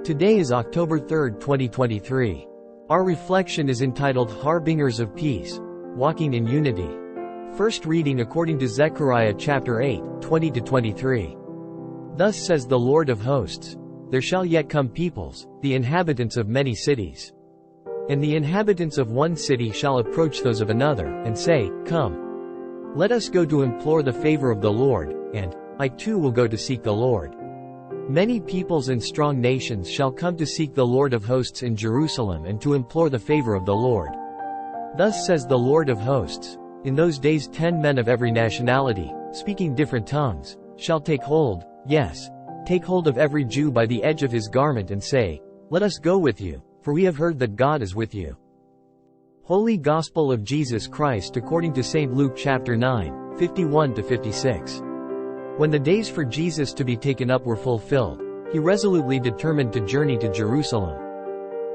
Today is October 3, 2023. Our reflection is entitled Harbingers of Peace, Walking in Unity. First reading according to Zechariah chapter 8, 20-23. Thus says the Lord of hosts, there shall yet come peoples, the inhabitants of many cities. And the inhabitants of one city shall approach those of another, and say, Come. Let us go to implore the favor of the Lord, and I too will go to seek the Lord. Many peoples and strong nations shall come to seek the Lord of hosts in Jerusalem and to implore the favor of the Lord. Thus says the Lord of hosts, in those days 10 men of every nationality, speaking different tongues, shall take hold, yes, take hold of every Jew by the edge of his garment and say, Let us go with you, for we have heard that God is with you. Holy Gospel of Jesus Christ according to St. Luke chapter 9, 51-56. When the days for Jesus to be taken up were fulfilled, he resolutely determined to journey to Jerusalem.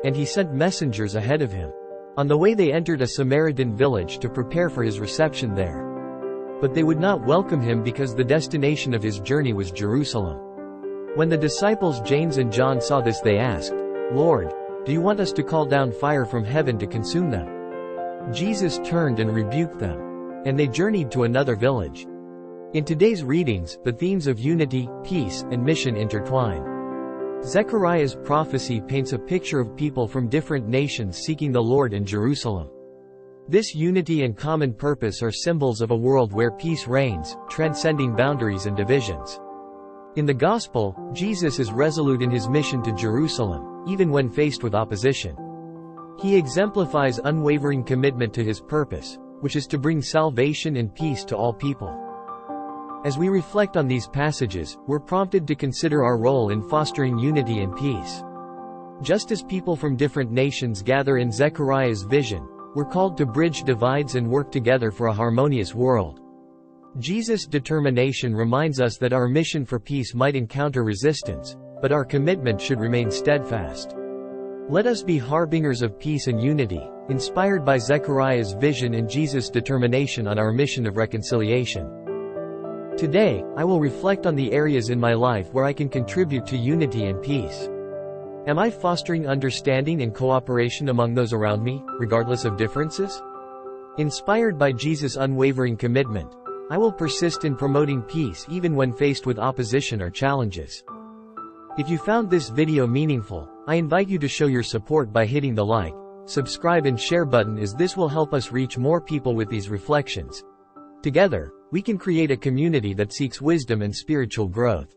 And he sent messengers ahead of him. On the way they entered a Samaritan village to prepare for his reception there. But they would not welcome him because the destination of his journey was Jerusalem. When the disciples James and John saw this, they asked, Lord, do you want us to call down fire from heaven to consume them? Jesus turned and rebuked them. And they journeyed to another village. In today's readings, the themes of unity, peace, and mission intertwine. Zechariah's prophecy paints a picture of people from different nations seeking the Lord in Jerusalem. This unity and common purpose are symbols of a world where peace reigns, transcending boundaries and divisions. In the Gospel, Jesus is resolute in his mission to Jerusalem, even when faced with opposition. He exemplifies unwavering commitment to his purpose, which is to bring salvation and peace to all people. As we reflect on these passages, we're prompted to consider our role in fostering unity and peace. Just as people from different nations gather in Zechariah's vision, we're called to bridge divides and work together for a harmonious world. Jesus' determination reminds us that our mission for peace might encounter resistance, but our commitment should remain steadfast. Let us be harbingers of peace and unity, inspired by Zechariah's vision and Jesus' determination on our mission of reconciliation. Today, I will reflect on the areas in my life where I can contribute to unity and peace. Am I fostering understanding and cooperation among those around me, regardless of differences? Inspired by Jesus' unwavering commitment, I will persist in promoting peace even when faced with opposition or challenges. If you found this video meaningful, I invite you to show your support by hitting the like, subscribe and share button, as this will help us reach more people with these reflections. Together, we can create a community that seeks wisdom and spiritual growth.